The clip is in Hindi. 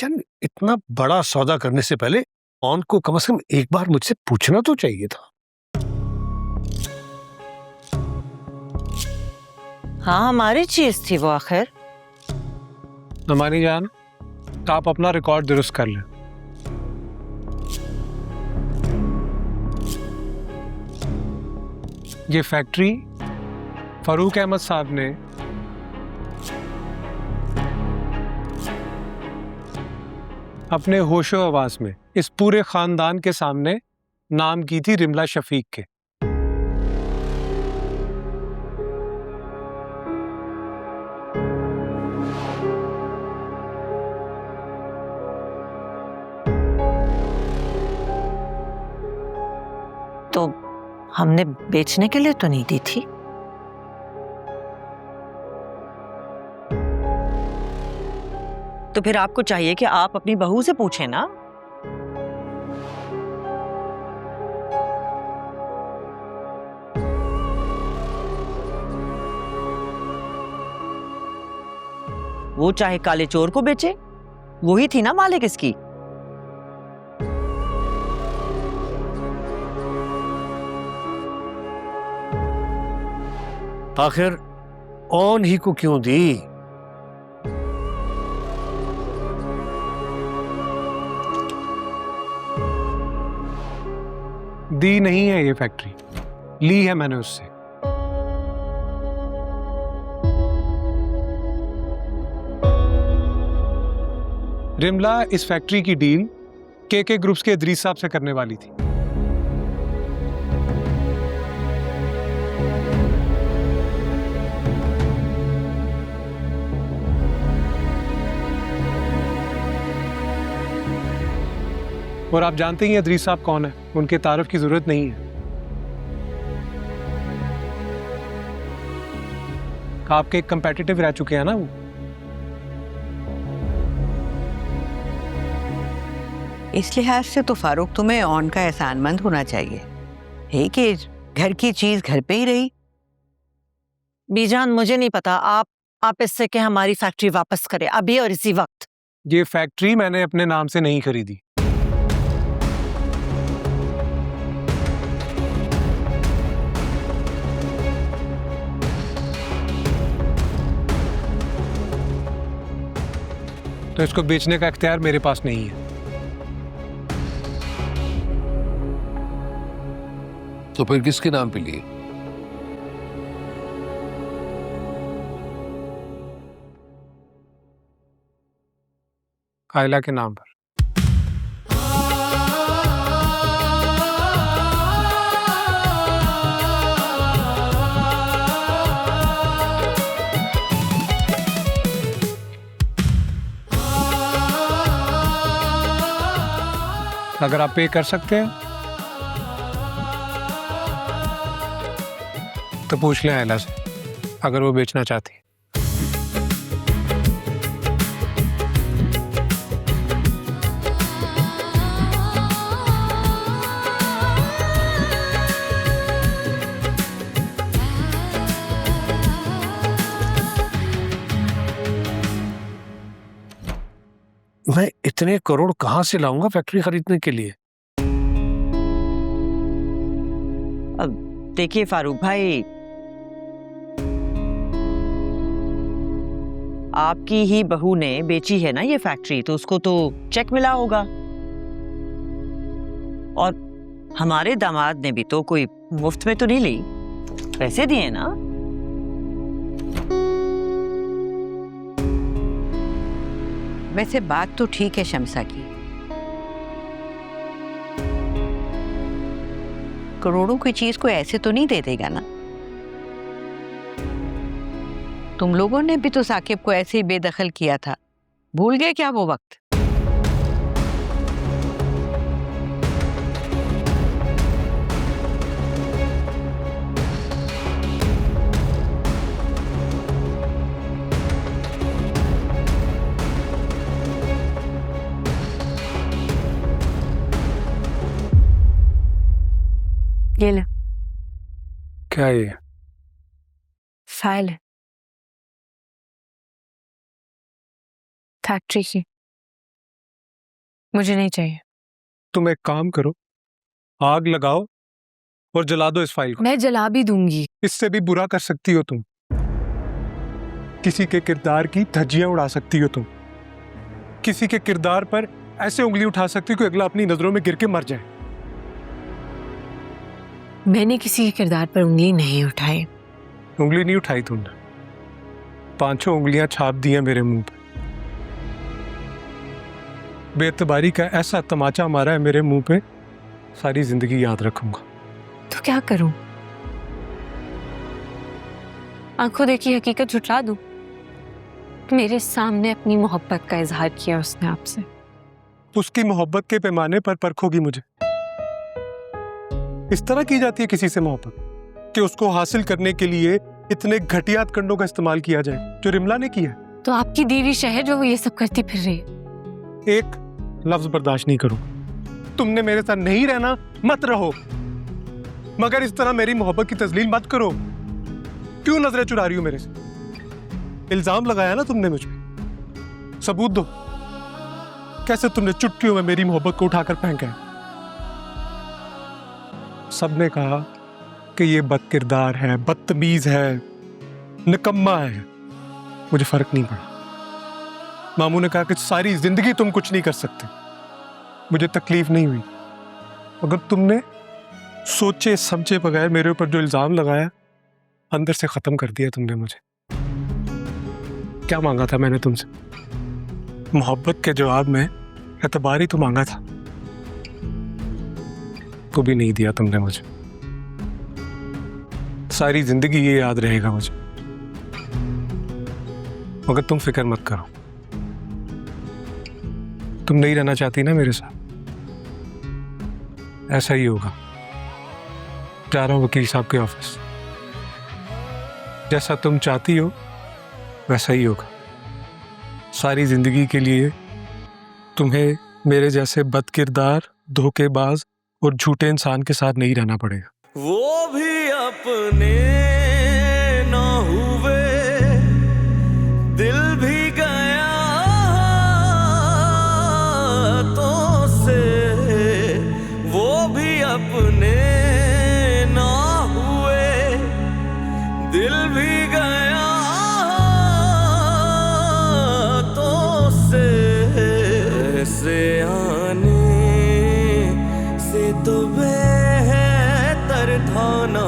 यार इतना बड़ा सौदा करने से पहले ऑन को कम से कम एक बार मुझसे पूछना तो चाहिए था। हाँ, हमारी चीज थी वो आखिर। नमानी जान, आप अपना रिकॉर्ड दुरुस्त कर लें। ये फैक्ट्री फरूक अहमद साहब ने अपने होशो हवास में इस पूरे खानदान के सामने नाम की थी रिमला शफीक के। तो हमने बेचने के लिए तो नहीं दी थी। तो फिर आपको चाहिए कि आप अपनी बहू से पूछें ना। वो चाहे काले चोर को बेचे, वही थी ना मालिक इसकी। आखिर ऑन ही को क्यों दी? दी नहीं है ये फैक्ट्री, ली है मैंने उससे। रिमला इस फैक्ट्री की डील के ग्रुप्स के इदरीस साहब से करने वाली थी। और आप जानते ही इदरीस साहब कौन है, उनके तारुफ की जरूरत नहीं है। आपके एक कंपेटिटिव रह चुके हैं ना वो। इस लिहाज से तो फारूक तुम्हें ऑन का एहसानमंद होना चाहिए है कि घर की चीज घर पे ही रही। बीजान, मुझे नहीं पता, आप इससे के हमारी फैक्ट्री वापस करें अभी और इसी वक्त। ये फैक्ट्री मैंने अपने नाम से नहीं खरीदी। तो इसको बेचने का इख्तियार मेरे पास नहीं है। तो फिर किसके नाम पे लिए? आयला के नाम पर। अगर आप पे कर सकते हैं तो पूछ लें आयला से, अगर वो बेचना चाहती है। मैं इतने करोड़ कहां से लाऊंगा फैक्ट्री खरीदने के लिए? अब देखिए फारूक भाई, आपकी ही बहू ने बेची है ना ये फैक्ट्री, तो उसको तो चेक मिला होगा। और हमारे दामाद ने भी तो कोई मुफ्त में तो नहीं ली, पैसे दिए ना। वैसे बात तो ठीक है शमसा की, करोड़ों की चीज को ऐसे तो नहीं दे देगा ना। तुम लोगों ने भी तो साकिब को ऐसे ही बेदखल किया था, भूल गए क्या वो वक्त? ये ले, क्या ये? फाइल है फैक्ट्री की। मुझे नहीं चाहिए। तुम एक काम करो, आग लगाओ और जला दो इस फाइल को। मैं जला भी दूंगी। इससे भी बुरा कर सकती हो तुम, किसी के किरदार की धज्जियां उड़ा सकती हो तुम, किसी के किरदार पर ऐसे उंगली उठा सकती हो कि अगला अपनी नजरों में गिर के मर जाए। मैंने किसी के किरदार पर उंगली नहीं उठाई। उंगली नहीं उठाई तुमने, 5-6 उंगलियां छाप दी हैं मेरे मुंह पे। बेतबारी का ऐसा तमाचा मारा है मेरे मुंह पे, सारी जिंदगी याद रखूंगा। तो क्या करूं? आंखों देखी हकीकत झुठला दूं? मेरे सामने अपनी मोहब्बत का इजहार किया उसने आपसे। उसकी मोहब्बत के पैमाने पर परखोगी मुझे? इस तरह की जाती है किसी से मोहब्बत कि उसको हासिल करने के लिए इतने घटिया कंडों का इस्तेमाल किया जाए जो रिमला ने किया? तो आपकी देवी शहर जो वो ये सब करती फिर रही है। एक लफ्ज बर्दाश्त नहीं करूं। तुमने मेरे साथ नहीं रहना, मत रहो, मगर इस तरह मेरी मोहब्बत की तजलील मत करो। क्यों नजरें चुरा रही हो मेरे से? इल्जाम लगाया ना तुमने मुझ पे, सबूत दो। कैसे तुमने चुटकियों में मेरी मोहब्बत को उठाकर फेंका है? सबने कहा कि ये बदकिरदार है, बदतमीज है, निकम्मा है। मुझे फर्क नहीं पड़ा। मामू ने कहा कि सारी जिंदगी तुम कुछ नहीं कर सकते। मुझे तकलीफ नहीं हुई, मगर तुमने सोचे समझे बगैर मेरे ऊपर जो इल्जाम लगाया, अंदर से खत्म कर दिया तुमने मुझे। क्या मांगा था मैंने तुमसे? मोहब्बत के जवाब में एतबार ही तो मांगा था, तो भी नहीं दिया तुमने मुझे। सारी जिंदगी ये याद रहेगा मुझे। मगर तुम फिक्र मत करो, तुम नहीं रहना चाहती ना मेरे साथ, ऐसा ही होगा। जा रहा हूं वकील साहब के ऑफिस, जैसा तुम चाहती हो वैसा ही होगा। सारी जिंदगी के लिए तुम्हें मेरे जैसे बदकिरदार, धोखेबाज और झूठे इंसान के साथ नहीं रहना पड़ेगा। वो भी अपने ना हुए, दिल भी गया तो से, वो भी अपने ना हुए, दिल भी गया तो से आने से तो बेहतर था ना